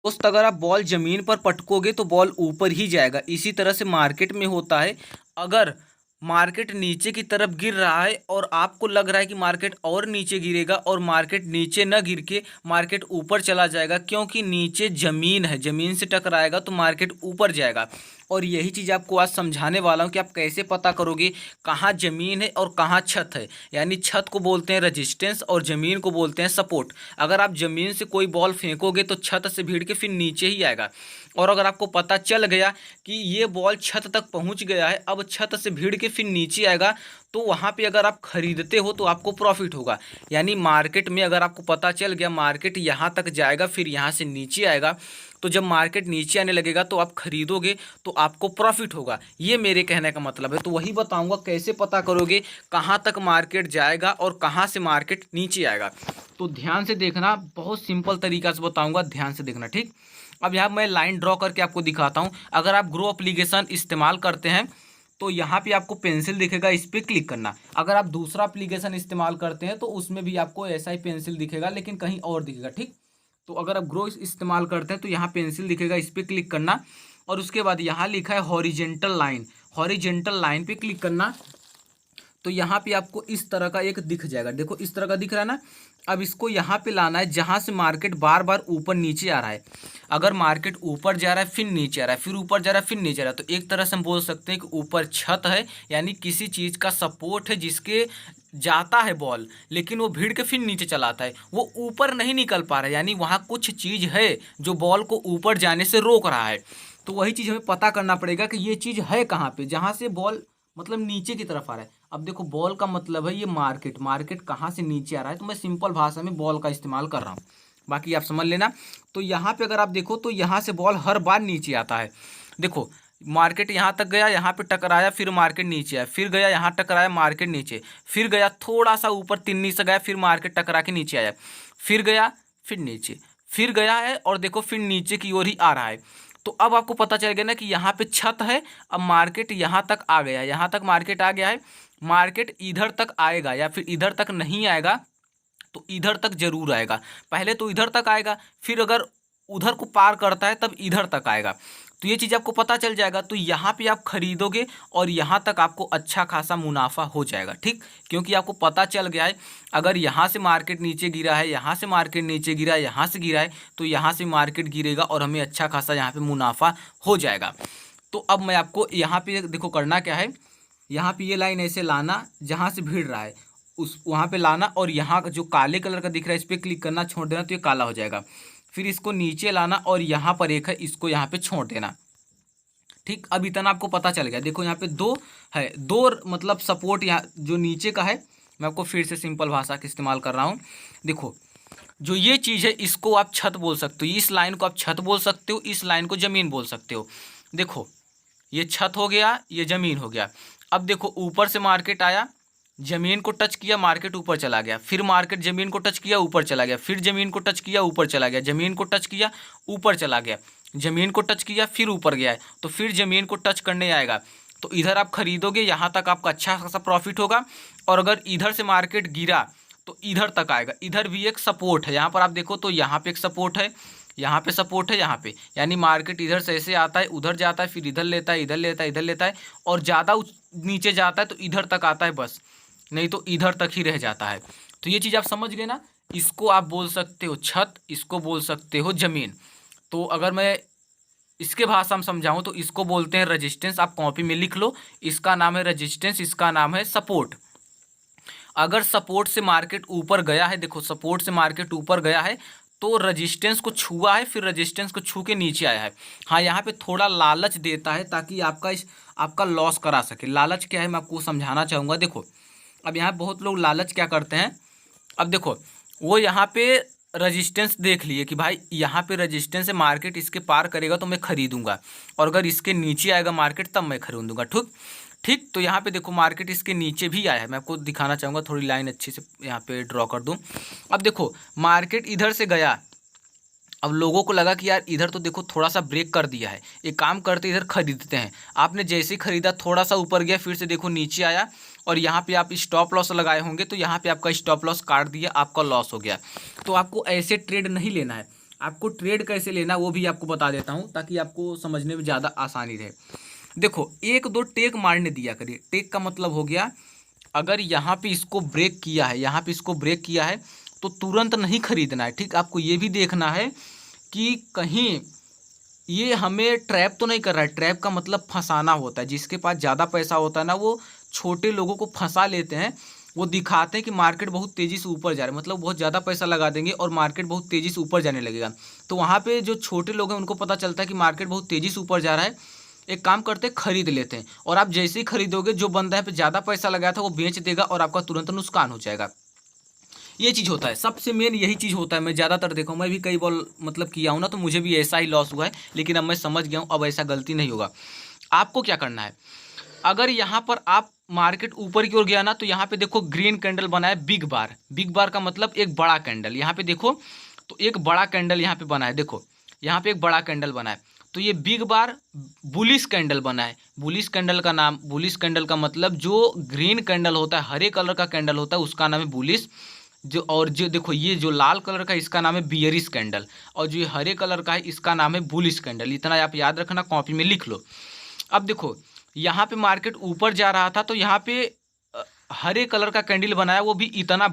दोस्त अगर आप बॉल जमीन पर पटकोगे तो बॉल ऊपर ही जाएगा। इसी तरह से मार्केट में होता है। अगर मार्केट नीचे की तरफ गिर रहा है और आपको लग रहा है कि मार्केट और नीचे गिरेगा, और मार्केट नीचे न गिर के मार्केट ऊपर चला जाएगा, क्योंकि नीचे जमीन है, जमीन से टकराएगा तो मार्केट ऊपर जाएगा। और यही चीज़ आपको आज समझाने वाला हूँ कि आप कैसे पता करोगे कहाँ जमीन है और कहाँ छत है। यानी छत को बोलते हैं रजिस्टेंस और ज़मीन को बोलते हैं सपोर्ट। अगर आप ज़मीन से कोई बॉल फेंकोगे तो छत से भीड़ के फिर नीचे ही आएगा। और अगर आपको पता चल गया कि ये बॉल छत तक पहुंच गया है, अब छत से भीड़ के फिर नीचे आएगा, तो वहाँ पे अगर आप खरीदते हो तो आपको प्रॉफिट होगा। यानी मार्केट में अगर आपको पता चल गया मार्केट यहाँ तक जाएगा फिर यहाँ से नीचे आएगा, तो जब मार्केट नीचे आने लगेगा तो आप खरीदोगे तो आपको प्रॉफिट होगा। ये मेरे कहने का मतलब है। तो वही बताऊंगा कैसे पता करोगे कहाँ तक मार्केट जाएगा और कहाँ से मार्केट नीचे आएगा। तो ध्यान से देखना, बहुत सिंपल तरीका से बताऊंगा, ध्यान से देखना, ठीक। अब यहाँ मैं लाइन ड्रॉ करके आपको दिखाता हूँ। अगर आप ग्रो एप्लीकेशन इस्तेमाल करते हैं तो यहाँ पे आपको पेंसिल दिखेगा, इस पर क्लिक करना। अगर आप दूसरा एप्लीकेशन इस्तेमाल करते हैं तो उसमें भी आपको ऐसा ही पेंसिल दिखेगा, लेकिन कहीं और दिखेगा, ठीक। तो अगर आप ग्रो इस्तेमाल करते हैं तो यहाँ पेंसिल दिखेगा, इस पर क्लिक करना। और उसके बाद यहाँ लिखा है हॉरिजेंटल लाइन, हॉरिजेंटल लाइन पे क्लिक करना। तो यहाँ पे आपको इस तरह का एक दिख जाएगा, देखो इस तरह का दिख रहा है ना। अब इसको यहाँ पे लाना है जहाँ से मार्केट बार बार ऊपर नीचे आ रहा है। अगर मार्केट ऊपर जा रहा है फिर नीचे आ रहा है, फिर ऊपर जा रहा है फिर नीचे आ रहा है, तो एक तरह से हम बोल सकते हैं कि ऊपर छत है, यानी किसी चीज़ का सपोर्ट है जिसके जाता है बॉल, लेकिन वो भीड़ के फिर नीचे चलाता है, वो ऊपर नहीं निकल पा रहा है। यानी वहाँ कुछ चीज़ है जो बॉल को ऊपर जाने से रोक रहा है। तो वही चीज़ हमें पता करना पड़ेगा कि ये चीज़ है कहाँ पे, जहाँ से बॉल मतलब नीचे की तरफ आ रहा है। अब देखो बॉल का मतलब है ये मार्केट, मार्केट कहाँ से नीचे आ रहा है, तो मैं सिंपल भाषा में बॉल का इस्तेमाल कर रहा हूँ, बाकी आप समझ लेना। तो यहाँ पे अगर आप देखो तो यहाँ से बॉल हर बार नीचे आता है। देखो मार्केट यहाँ तक गया, यहाँ पे टकराया, फिर मार्केट नीचे आया, फिर गया यहाँ टकराया, मार्केट नीचे, फिर गया थोड़ा सा ऊपर तिन्नी से गया, फिर मार्केट टकरा के नीचे आया, फिर गया, फिर नीचे, फिर गया है, और देखो फिर नीचे की ओर ही आ रहा है। तो अब आपको पता चल गया ना कि यहाँ पे छत है। अब मार्केट यहाँ तक आ गया, यहाँ तक मार्केट आ गया है। मार्केट इधर तक आएगा या फिर इधर तक नहीं आएगा, तो इधर तक जरूर आएगा। पहले तो इधर तक आएगा, फिर अगर उधर को पार करता है तब इधर तक आएगा। तो ये चीज़ आपको पता चल जाएगा, तो यहाँ पे आप खरीदोगे और यहाँ तक आपको अच्छा खासा मुनाफा हो जाएगा, ठीक। क्योंकि आपको पता चल गया है अगर यहाँ से मार्केट नीचे गिरा है, यहाँ से मार्केट नीचे गिरा है, यहाँ से गिरा है, तो यहाँ से मार्केट गिरेगा और हमें अच्छा खासा यहाँ पे मुनाफा हो जाएगा। तो अब मैं आपको यहाँ पे देखो करना क्या है, यहाँ पे ये लाइन ऐसे लाना जहाँ से भिड़ रहा है उस वहाँ पे लाना, और यहाँ जो काले कलर का दिख रहा है इस पर क्लिक करना, छोड़ देना, तो ये काला हो जाएगा। फिर इसको नीचे लाना और यहाँ पर एक है, इसको यहाँ पे छोड़ देना, ठीक। अब इतना आपको पता चल गया। देखो यहाँ पे दो है, दो मतलब सपोर्ट यहाँ जो नीचे का है, मैं आपको फिर से सिंपल भाषा का इस्तेमाल कर रहा हूँ। देखो जो ये चीज़ है इसको आप छत बोल सकते हो, इस लाइन को आप छत बोल सकते हो, इस लाइन को ज़मीन बोल सकते हो। देखो ये छत हो गया, ये ज़मीन हो गया। अब देखो ऊपर से मार्केट आया, ज़मीन को टच किया, मार्केट ऊपर चला गया, फिर मार्केट ज़मीन को टच किया, ऊपर चला गया, फिर ज़मीन को टच किया, ऊपर चला गया, ज़मीन को टच किया, ऊपर चला गया, ज़मीन को टच किया, फिर ऊपर गया है, तो फिर ज़मीन को टच करने आएगा। तो इधर आप खरीदोगे, यहाँ तक आपका अच्छा खासा प्रॉफिट होगा। और अगर इधर से मार्केट गिरा तो इधर तक आएगा। इधर भी एक सपोर्ट है, यहाँ पर आप देखो तो यहाँ पे एक सपोर्ट है, यहाँ पे सपोर्ट है, यहाँ पे, यानी मार्केट इधर से ऐसे आता है, उधर जाता है, फिर इधर लेता है, इधर लेता है, इधर लेता है, और ज़्यादा नीचे जाता है तो इधर तक आता है बस, नहीं तो इधर तक ही रह जाता है। तो ये चीज़ आप समझ गए ना। इसको आप बोल सकते हो छत, इसको बोल सकते हो ज़मीन। तो अगर मैं इसके भाषा में समझाऊँ तो इसको बोलते हैं रजिस्टेंस। आप कॉपी में लिख लो, इसका नाम है रजिस्टेंस, इसका नाम है सपोर्ट। अगर सपोर्ट से मार्केट ऊपर गया है, देखो सपोर्ट से मार्केट ऊपर गया है तो रजिस्टेंस को छुआ है, फिर रजिस्टेंस को छू के नीचे आया है। हाँ यहाँ पे थोड़ा लालच देता है ताकि आपका लॉस करा सके। लालच क्या है मैं आपको समझाना चाहूँगा। देखो अब यहाँ बहुत लोग लालच क्या करते हैं, अब देखो वो यहाँ पे रजिस्टेंस देख लिए कि भाई यहाँ पे रजिस्टेंस है, मार्केट इसके पार करेगा तो मैं खरीदूंगा, और अगर इसके नीचे आएगा मार्केट तब मैं खरीदूंगा, ठीक। ठीक, तो यहाँ पे देखो मार्केट इसके नीचे भी आया है, मैं आपको दिखाना चाहूँगा, थोड़ी लाइन अच्छी से यहाँ पे ड्रॉ कर दूँ। अब देखो मार्केट इधर से गया, अब लोगों को लगा कि यार इधर तो देखो थोड़ा सा ब्रेक कर दिया है, एक काम करते इधर खरीदते हैं। आपने जैसे ही खरीदा थोड़ा सा ऊपर गया, फिर से देखो नीचे आया, और यहाँ पे आप स्टॉप लॉस लगाए होंगे तो यहाँ पे आपका स्टॉप लॉस काट दिया, आपका लॉस हो गया। तो आपको ऐसे ट्रेड नहीं लेना है। आपको ट्रेड कैसे लेना वो भी आपको बता देता हूँ, ताकि आपको समझने में ज़्यादा आसानी रहे। देखो, एक दो टेक मारने दिया करिए। टेक का मतलब हो गया, अगर यहाँ पे इसको ब्रेक किया है, यहाँ पे इसको ब्रेक किया है, तो तुरंत नहीं खरीदना है, ठीक। आपको ये भी देखना है कि कहीं ये हमें ट्रैप तो नहीं कर रहा है। ट्रैप का मतलब फंसाना होता है। जिसके पास ज़्यादा पैसा होता है ना, वो छोटे लोगों को फंसा लेते हैं। वो दिखाते हैं कि मार्केट बहुत तेज़ी से ऊपर जा रहा है, मतलब बहुत ज़्यादा पैसा लगा देंगे और मार्केट बहुत तेज़ी से ऊपर जाने लगेगा। तो वहाँ पे जो छोटे लोग हैं उनको पता चलता है कि मार्केट बहुत तेज़ी से ऊपर जा रहा है, एक काम करते हैं, खरीद लेते हैं। और आप जैसे ही खरीदोगे, जो बंदा यहाँ पे ज़्यादा पैसा लगाया था वो बेच देगा और आपका तुरंत नुकसान हो जाएगा। ये चीज़ होता है, सबसे मेन यही चीज़ होता है। मैं ज़्यादातर देखा हूँ, मैं भी कई बार मतलब किया हूँ ना, तो मुझे भी ऐसा ही लॉस हुआ है। लेकिन अब मैं समझ गया हूँ, अब ऐसा गलती नहीं होगा। आपको क्या करना है, अगर यहाँ पर आप मार्केट ऊपर की ओर गया ना, तो यहाँ पे देखो ग्रीन कैंडल बना है, बिग बार। बिग बार का मतलब एक बड़ा कैंडल। यहाँ पे देखो, तो एक बड़ा कैंडल यहाँ पे बना है। देखो यहाँ पे एक बड़ा कैंडल बना है, तो ये बिग बार बुलिश कैंडल बना है। बुलिश कैंडल का नाम, बुलिश कैंडल का मतलब जो ग्रीन कैंडल होता है, हरे कलर का कैंडल होता है, उसका नाम है बुलिश। जो और जो देखो, ये जो लाल कलर का, इसका नाम है बियरिश कैंडल। और जो ये हरे कलर का है, इसका नाम है बुलिश कैंडल। इतना आप याद रखना, कॉपी में लिख लो। अब देखो, यहाँ पे मार्केट ऊपर जा रहा था, तो यहाँ पे हरे कलर का कैंडल बनाया, वो भी इतना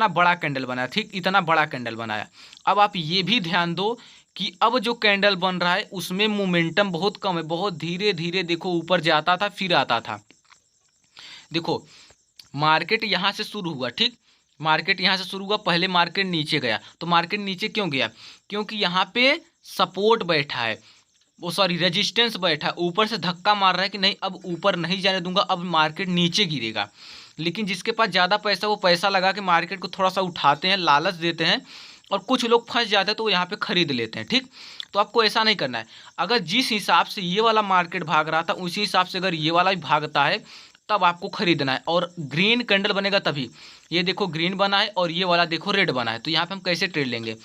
बड़ा कैंडल बनाया, ठीक, इतना बड़ा कैंडल बनाया। अब आप ये भी ध्यान दो कि अब जो कैंडल बन रहा है उसमें मोमेंटम बहुत कम है, बहुत धीरे धीरे देखो ऊपर जाता था फिर आता था। देखो, मार्केट यहाँ से शुरू हुआ, ठीक, मार्केट यहाँ से शुरू हुआ, पहले मार्केट नीचे गया। तो मार्केट नीचे क्यों गया, क्योंकि यहाँ पे सपोर्ट बैठा है, वो सॉरी रेजिस्टेंस बैठा है। ऊपर से धक्का मार रहा है कि नहीं, अब ऊपर नहीं जाने दूंगा, अब मार्केट नीचे गिरेगा। लेकिन जिसके पास ज़्यादा पैसा, वो पैसा लगा के मार्केट को थोड़ा सा उठाते हैं, लालच देते हैं, और कुछ लोग फंस जाते हैं तो वो यहाँ पे खरीद लेते हैं, ठीक। तो आपको ऐसा नहीं करना है। अगर जिस हिसाब से ये वाला मार्केट भाग रहा था, उसी हिसाब से अगर ये वाला भी भागता है, तब आपको खरीदना है। और ग्रीन कैंडल बनेगा तभी। ये देखो ग्रीन बना है और ये वाला देखो रेड बना है, तो यहाँ पे हम कैसे ट्रेड लेंगे।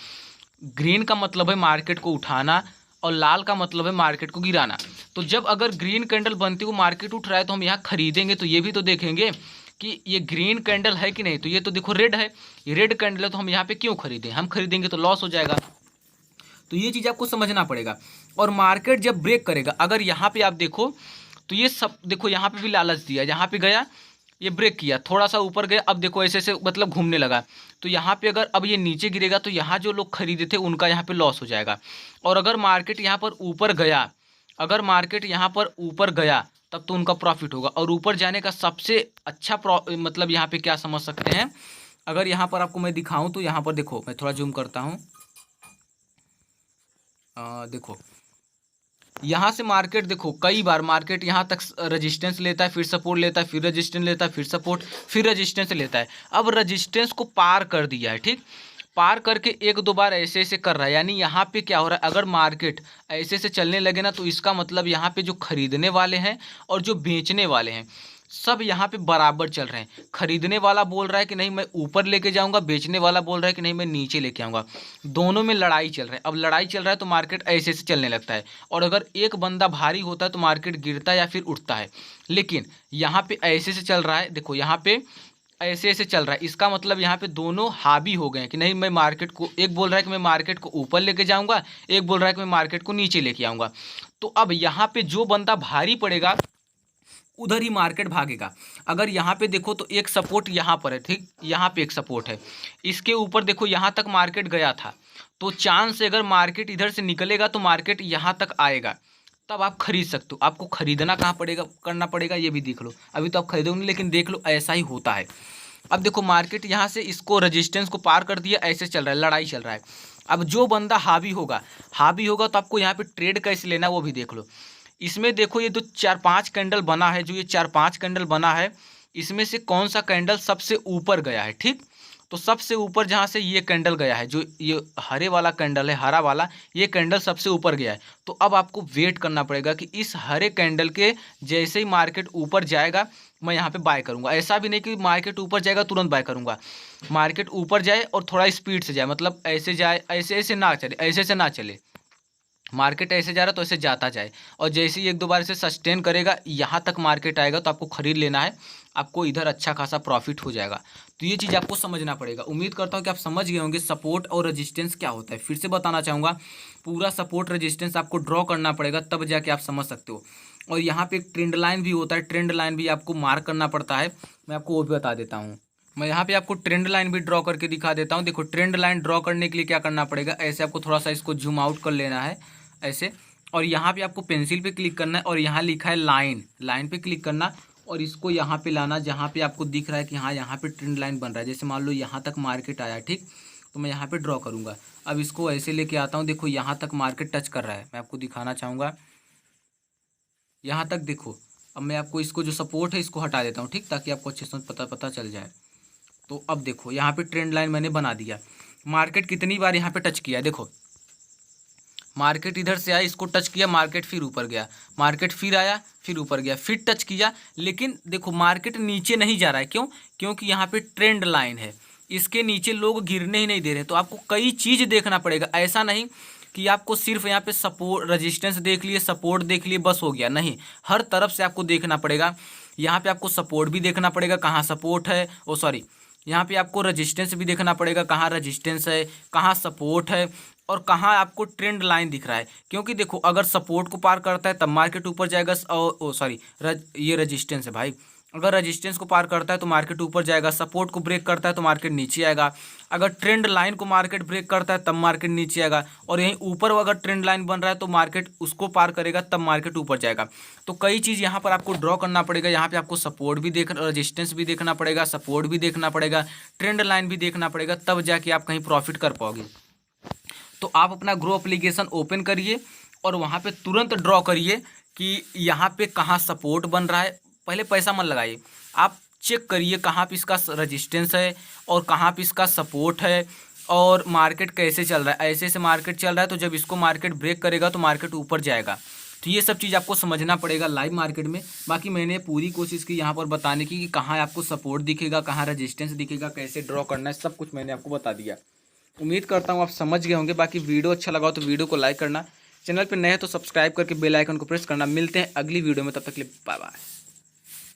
ग्रीन का मतलब है मार्केट को उठाना और लाल का मतलब है मार्केट को गिराना। तो जब अगर ग्रीन कैंडल बनती हुई मार्केट उठ रहा है, तो हम यहाँ खरीदेंगे, तो ये भी तो देखेंगे कि ये ग्रीन कैंडल है कि नहीं। तो ये तो देखो रेड है, ये रेड कैंडल है, तो हम यहाँ पे क्यों खरीदें, हम खरीदेंगे तो लॉस हो जाएगा। तो ये चीज़ आपको समझना पड़ेगा। और मार्केट जब ब्रेक करेगा, अगर यहाँ पे आप देखो, तो ये सब देखो, यहाँ पे भी लालच दिया, यहाँ पे गया, ये ब्रेक किया, थोड़ा सा ऊपर गया, अब देखो ऐसे ऐसे मतलब घूमने लगा। तो यहाँ पे अगर अब ये नीचे गिरेगा, तो यहाँ जो लोग खरीदे थे उनका यहाँ पे लॉस हो जाएगा। और अगर मार्केट यहाँ पर ऊपर गया, अगर मार्केट यहाँ पर ऊपर गया, तब तो उनका प्रॉफिट होगा। और ऊपर जाने का सबसे अच्छा मतलब यहाँ पे क्या समझ सकते हैं, अगर यहाँ पर आपको मैं दिखाऊं, तो यहाँ पर देखो, मैं थोड़ा जूम करता हूँ। देखो यहाँ से मार्केट देखो, कई बार मार्केट यहाँ तक रेजिस्टेंस लेता है, फिर सपोर्ट लेता है, फिर रेजिस्टेंस लेता है, फिर सपोर्ट, फिर रेजिस्टेंस लेता है। अब रेजिस्टेंस को पार कर दिया है, ठीक, पार करके एक दो बार ऐसे ऐसे कर रहा है। यानी यहाँ पे क्या हो रहा है, अगर मार्केट ऐसे ऐसे चलने लगे ना, तो इसका मतलब यहाँ पे जो खरीदने वाले हैं और जो बेचने वाले हैं, सब यहाँ पे बराबर चल रहे हैं। खरीदने वाला बोल रहा है कि नहीं मैं ऊपर लेके जाऊंगा, बेचने वाला बोल रहा है कि नहीं मैं नीचे लेके आऊंगा। दोनों में लड़ाई चल रहा है। अब लड़ाई चल रहा है तो मार्केट ऐसे ऐसे चलने लगता है। और अगर एक बंदा भारी होता है तो मार्केट गिरता है या फिर उठता है। लेकिन यहाँ पे ऐसे से चल रहा है, देखो यहाँ पे ऐसे ऐसे चल रहा है। इसका मतलब यहाँ पे दोनों हावी हो गए हैं कि नहीं, मैं मार्केट को, एक बोल रहा है कि मैं मार्केट को ऊपर लेके जाऊंगा, एक बोल रहा है कि मैं मार्केट को नीचे लेके आऊंगा। तो अब यहाँ पे जो बंदा भारी पड़ेगा उधर ही मार्केट भागेगा। अगर यहाँ पे देखो, तो एक सपोर्ट यहाँ पर है, ठीक, यहाँ पे एक सपोर्ट है, इसके ऊपर देखो यहाँ तक मार्केट गया था। तो चांस से अगर मार्केट इधर से निकलेगा तो मार्केट यहाँ तक आएगा, तब आप खरीद सकते हो। आपको खरीदना कहाँ पड़ेगा, करना पड़ेगा, ये भी देख लो। अभी तो आप खरीदोगे नहीं, लेकिन देख लो ऐसा ही होता है। अब देखो मार्केट यहाँ से इसको रेजिस्टेंस को पार कर दिया, ऐसे चल रहा है, लड़ाई चल रहा है। अब जो बंदा हावी होगा, तो आपको यहाँ पे ट्रेड कैसे लेना वो भी देख लो। इसमें देखो ये जो 4-5 कैंडल बना है, जो ये 4-5 कैंडल बना है, इसमें से कौन सा कैंडल सबसे ऊपर गया है, ठीक। तो सबसे ऊपर जहाँ से ये कैंडल गया है, जो ये हरे वाला कैंडल है, हरा वाला, ये कैंडल सबसे ऊपर गया है। तो अब आपको वेट करना पड़ेगा कि इस हरे कैंडल के जैसे ही मार्केट ऊपर जाएगा, मैं यहाँ पे बाय करूँगा। ऐसा भी नहीं कि मार्केट ऊपर जाएगा तुरंत बाय करूँगा। मार्केट ऊपर जाए और थोड़ा स्पीड से जाए, मतलब ऐसे जाए, ऐसे ऐसे ना चले, ऐसे ऐसे ना चले, मार्केट ऐसे जा रहा है तो ऐसे जाता जाए, और जैसे ही एक दो बार इसे सस्टेन करेगा यहाँ तक मार्केट आएगा तो आपको खरीद लेना है, आपको इधर अच्छा खासा प्रॉफिट हो जाएगा। तो ये चीज़ आपको समझना पड़ेगा। उम्मीद करता हूँ कि आप समझ गए होंगे सपोर्ट और रेजिस्टेंस क्या होता है। फिर से बताना चाहूँगा, पूरा सपोर्ट रेजिस्टेंस आपको ड्रॉ करना पड़ेगा, तब जाके आप समझ सकते हो। और यहाँ पे एक ट्रेंड लाइन भी होता है, ट्रेंड लाइन भी आपको मार्क करना पड़ता है, मैं आपको वो भी बता देता हूँ। मैं यहाँ पे आपको ट्रेंड लाइन भी ड्रॉ करके दिखा देता हूँ। देखो ट्रेंड लाइन ड्रॉ करने के लिए क्या करना पड़ेगा, ऐसे आपको थोड़ा सा इसको जूम आउट कर लेना है ऐसे, और यहाँ पे आपको पेंसिल पे क्लिक करना है और यहाँ लिखा है लाइन, लाइन पे क्लिक करना और इसको यहाँ पे लाना जहाँ पे आपको दिख रहा है कि हाँ यहाँ पे ट्रेंड लाइन बन रहा है। जैसे मान लो यहाँ तक मार्केट आया, ठीक, तो मैं यहाँ पे ड्रॉ करूँगा। अब इसको ऐसे लेके आता हूँ, देखो यहाँ तक मार्केट टच कर रहा है, मैं आपको दिखाना चाहूँगा यहाँ तक देखो। अब मैं आपको इसको जो सपोर्ट है इसको हटा देता हूँ, ठीक, ताकि आपको अच्छे से पता चल जाए। तो अब देखो यहाँ पे ट्रेंड लाइन मैंने बना दिया। मार्केट कितनी बार यहाँ पे टच किया, देखो मार्केट इधर से आया, इसको टच किया, मार्केट फिर ऊपर गया, मार्केट फिर आया, फिर ऊपर गया, फिर टच किया, लेकिन देखो मार्केट नीचे नहीं जा रहा है। क्यों? क्योंकि यहाँ पे ट्रेंड लाइन है, इसके नीचे लोग गिरने ही नहीं दे रहे। तो आपको कई चीज़ देखना पड़ेगा, ऐसा नहीं कि आपको सिर्फ यहाँ पे सपोर्ट रेजिस्टेंस देख लिए, सपोर्ट देख लिए, बस हो गया, नहीं, हर तरफ से आपको देखना पड़ेगा। यहाँ पे आपको सपोर्ट भी देखना पड़ेगा, कहाँ सपोर्ट है, ओ सॉरी, यहाँ पे आपको रेजिस्टेंस भी देखना पड़ेगा, कहाँ रेजिस्टेंस है, कहाँ सपोर्ट है, और कहाँ आपको ट्रेंड लाइन दिख रहा है। क्योंकि देखो अगर सपोर्ट को पार करता है तब मार्केट ऊपर जाएगा, ओ सॉरी, ये रेजिस्टेंस है भाई, अगर रेजिस्टेंस को पार करता है तो मार्केट ऊपर जाएगा, सपोर्ट को ब्रेक करता है तो मार्केट नीचे आएगा, अगर ट्रेंड लाइन को मार्केट ब्रेक करता है तब मार्केट नीचे आएगा, और यहीं ऊपर अगर ट्रेंड लाइन बन रहा है तो मार्केट उसको पार करेगा तब मार्केट ऊपर जाएगा। तो कई चीज़ यहाँ पर आपको ड्रॉ करना पड़ेगा। यहाँ पे आपको सपोर्ट भी रेजिस्टेंस भी देखना पड़ेगा, सपोर्ट भी देखना पड़ेगा, ट्रेंड लाइन भी देखना पड़ेगा, तब जाके आप कहीं प्रॉफिट कर पाओगे। तो आप अपना ग्रो एप्लीकेशन ओपन करिए और वहाँ पे तुरंत ड्रॉ करिए कि यहाँ पे कहाँ सपोर्ट बन रहा है। पहले पैसा मत लगाइए, आप चेक करिए कहाँ पे इसका रेजिस्टेंस है और कहाँ पे इसका सपोर्ट है, और मार्केट कैसे चल रहा है। ऐसे से मार्केट चल रहा है तो जब इसको मार्केट ब्रेक करेगा तो मार्केट ऊपर जाएगा। तो ये सब चीज़ आपको समझना पड़ेगा लाइव मार्केट में। बाकी मैंने पूरी कोशिश की यहाँ पर बताने की कि कहाँ आपको सपोर्ट दिखेगा, कहाँ रेजिस्टेंस दिखेगा, कैसे ड्रॉ करना है, सब कुछ मैंने आपको बता दिया। उम्मीद करता हूँ आप समझ गए होंगे। बाकी वीडियो अच्छा लगा हो तो वीडियो को लाइक करना, चैनल पर नए हैं तो सब्सक्राइब करके बेल आइकन को प्रेस करना। मिलते हैं अगली वीडियो में, तब तक के लिए बाय बाय।